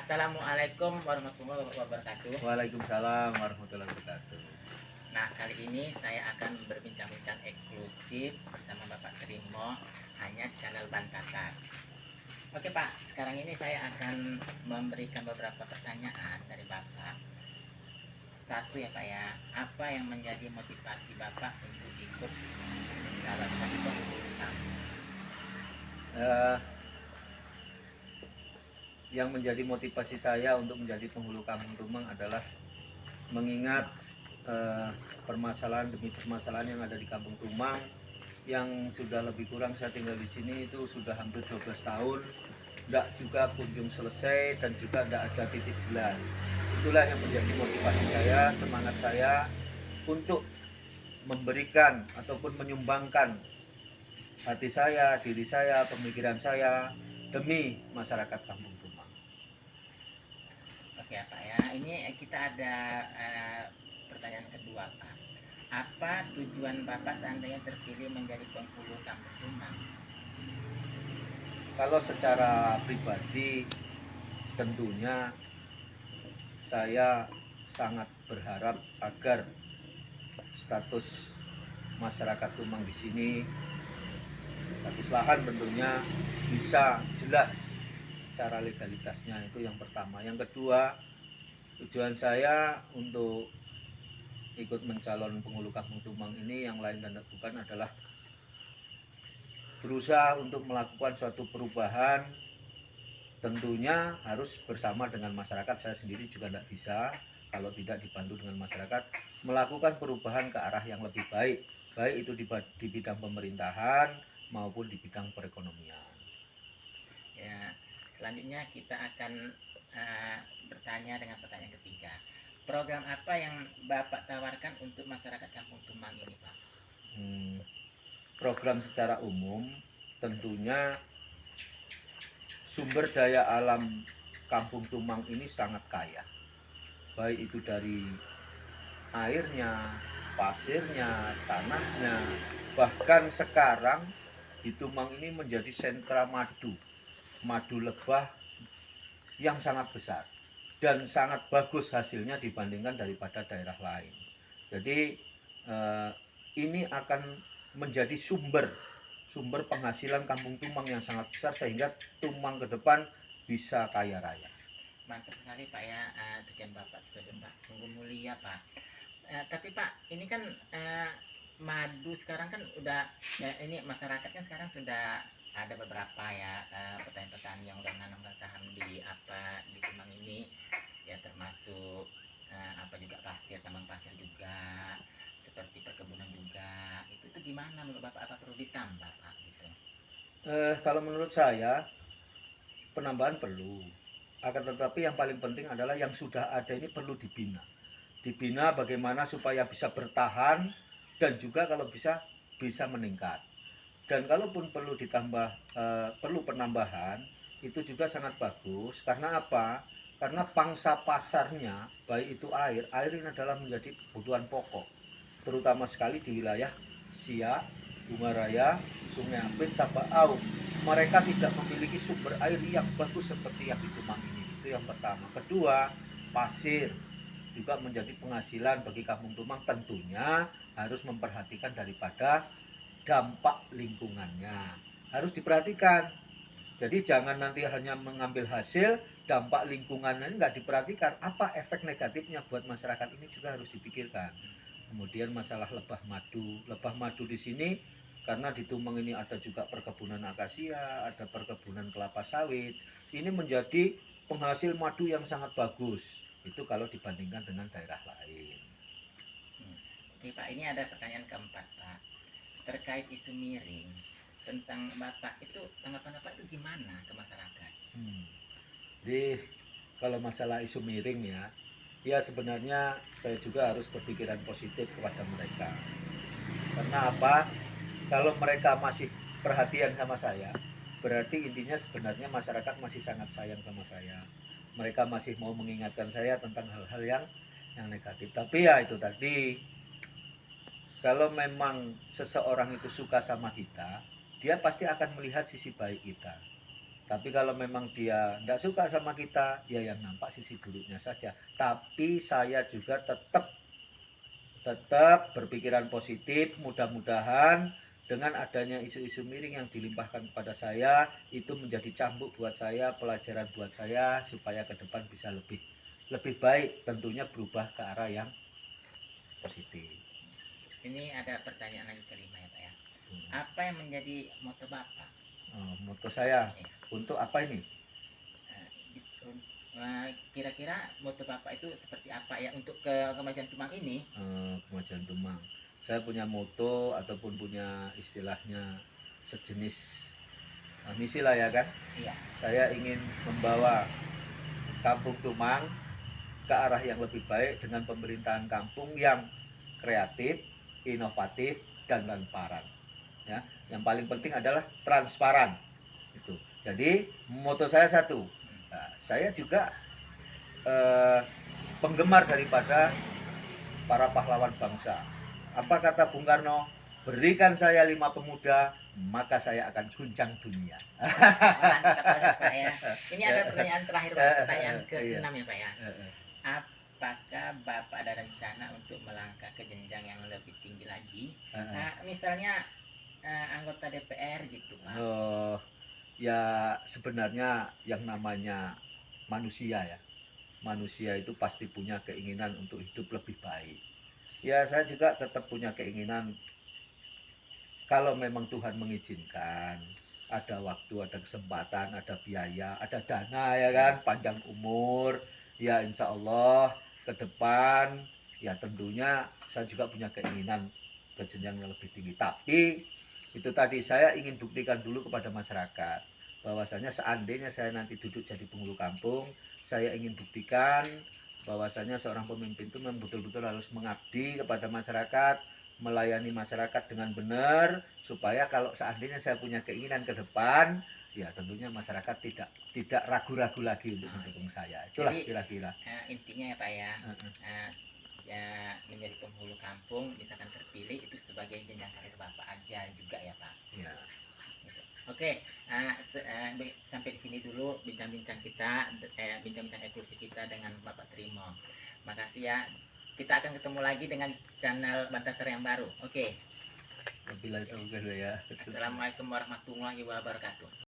Assalamualaikum warahmatullahi wabarakatuh. Waalaikumsalam warahmatullahi wabarakatuh. Nah, kali ini saya akan berbincang-bincang eksklusif bersama Bapak Trimo, hanya channel Bantatar. Oke Pak, sekarang ini saya akan memberikan beberapa pertanyaan dari Bapak. Satu ya Pak ya, apa yang menjadi motivasi Bapak untuk ikut menjalankan penghulu kampung? Eh, yang menjadi motivasi saya untuk menjadi penghulu kampung Tumang adalah mengingat permasalahan demi permasalahan yang ada di Kampung Tumang yang sudah lebih kurang saya tinggal di sini itu sudah hampir 12 tahun, tidak juga kunjung selesai dan juga tidak ada titik jelas. Itulah yang menjadi motivasi saya, semangat saya untuk memberikan ataupun menyumbangkan hati saya, diri saya, pemikiran saya demi masyarakat Kampung Tumang. Oke Pak ya, ini kita ada pertanyaan kedua Pak. Apa tujuan Bapak seandainya terpilih menjadi penghulu Kampung Tumang? Kalau secara pribadi tentunya saya sangat berharap agar status masyarakat Tumang di sini, status lahan tentunya bisa jelas secara legalitasnya, itu yang pertama. Yang kedua, tujuan saya untuk ikut mencalon penghulu Kampung Tumang ini yang lain dan bukan adalah berusaha untuk melakukan suatu perubahan. Tentunya harus bersama dengan masyarakat. Saya sendiri juga tidak bisa kalau tidak dibantu dengan masyarakat melakukan perubahan ke arah yang lebih baik, baik itu di bidang pemerintahan maupun di bidang perekonomian. Ya, selanjutnya kita akan bertanya dengan pertanyaan ketiga. Program apa yang Bapak tawarkan untuk masyarakat Kampung Tumang ini, Pak? Program secara umum tentunya sumber daya alam Kampung Tumang ini sangat kaya, baik itu dari airnya, pasirnya, tanahnya. Bahkan sekarang di Tumang ini menjadi sentra madu lebah yang sangat besar dan sangat bagus hasilnya dibandingkan daripada daerah lain. Jadi ini akan menjadi sumber penghasilan Kampung Tumang yang sangat besar sehingga Tumang ke depan bisa kaya raya. Mantap sekali Pak ya, tujuan Bapak tersebut Pak, sungguh mulia Pak. Tapi Pak, ini kan madu sekarang kan udah ya, ini masyarakat kan sekarang sudah ada beberapa ya petani-petani yang udah menanamkan saham di Tumang ini ya, termasuk apa juga pasir, tambang pasir juga, seperti perkebunan juga. Itu tuh gimana menurut Bapak, apa perlu ditambah Pak gitu? Kalau menurut saya penambahan perlu, akan tetapi yang paling penting adalah yang sudah ada ini perlu dibina bagaimana supaya bisa bertahan dan juga kalau bisa meningkat. Dan kalaupun perlu ditambah perlu penambahan, itu juga sangat bagus. Karena apa? Karena pangsa pasarnya baik itu air ini adalah menjadi kebutuhan pokok, terutama sekali di wilayah Siak, Bungaraya, Sungai Apit, Sabaau. Mereka tidak memiliki sumber air yang bagus seperti yang di Tumang ini. Itu yang pertama. Kedua, pasir juga menjadi penghasilan bagi Kampung Tumang. Tentunya harus memperhatikan daripada dampak lingkungannya, harus diperhatikan. Jadi jangan nanti hanya mengambil hasil, dampak lingkungannya nggak diperhatikan, apa efek negatifnya buat masyarakat ini juga harus dipikirkan. Kemudian masalah lebah madu di sini karena di Tumang ini ada juga perkebunan akasia, ada perkebunan kelapa sawit. Ini menjadi penghasil madu yang sangat bagus. Itu kalau dibandingkan dengan daerah lain. Oke Pak, ini ada pertanyaan keempat Pak, terkait isu miring tentang Bapak itu, tanggapan Bapak itu gimana ke masyarakat? Jadi kalau masalah isu miring ya sebenarnya saya juga harus berpikiran positif kepada mereka. Karena apa? Kalau mereka masih perhatian sama saya, berarti intinya sebenarnya masyarakat masih sangat sayang sama saya. Mereka masih mau mengingatkan saya tentang hal-hal yang negatif. Tapi ya itu tadi, kalau memang seseorang itu suka sama kita, dia pasti akan melihat sisi baik kita. Tapi kalau memang dia tidak suka sama kita, ya yang nampak sisi buruknya saja. Tapi saya juga tetap berpikiran positif. Mudah-mudahan dengan adanya isu-isu miring yang dilimpahkan kepada saya, itu menjadi cambuk buat saya, pelajaran buat saya, supaya ke depan bisa lebih baik, tentunya berubah ke arah yang positif. Ini ada pertanyaan lagi kelima ya Pak ya. Apa yang menjadi moto Bapak? Moto saya Iya. untuk apa ini? Kira-kira moto Bapak itu seperti apa ya untuk ke Kemajuan Tumang ini? Kemajuan Tumang. Saya punya moto ataupun punya istilahnya sejenis misi lah ya kan. Iya. Saya ingin membawa Kampung Tumang ke arah yang lebih baik dengan pemerintahan kampung yang kreatif, inovatif, dan transparan. Ya, yang paling penting adalah transparan. Itu. Jadi moto saya satu. Nah, saya juga penggemar daripada para pahlawan bangsa. Apa kata Bung Karno? Berikan saya 5 pemuda, maka saya akan guncang dunia. Mantap banget Pak ya. Ini ada pertanyaan terakhir Pak, pertanyaan ke-6 ya Pak ya. Apakah Bapak ada rencana untuk melangkah ke jenjang yang lebih tinggi lagi? Nah, misalnya anggota DPR gitu Pak. Ya sebenarnya yang namanya manusia ya. Manusia itu pasti punya keinginan untuk hidup lebih baik. Ya saya juga tetap punya keinginan, kalau memang Tuhan mengizinkan, ada waktu, ada kesempatan, ada biaya, ada dana ya kan, panjang umur, ya insya Allah ke depan, ya tentunya saya juga punya keinginan ke jenjang yang lebih tinggi. Tapi itu tadi saya ingin buktikan dulu kepada masyarakat, bahwasanya seandainya saya nanti duduk jadi penghulu kampung, saya ingin buktikan bahwasanya seorang pemimpin itu memang betul-betul harus mengabdi kepada masyarakat, melayani masyarakat dengan benar, supaya kalau seandainya saya punya keinginan ke depan, ya tentunya masyarakat tidak ragu-ragu lagi untuk mendukung saya. Itulah kira-kira intinya ya Pak ya. Ya, menjadi penghulu kampung misalkan terpilih itu sebagai jenjang karir Bapak aja juga ya Pak ya. Oke, sampai di sini dulu bincang-bincang kita, bincang-bincang eksklusif kita dengan Bapak Trimo. Makasih ya. Kita akan ketemu lagi dengan channel Bantater yang baru. Oke. Assalamualaikum warahmatullahi wabarakatuh.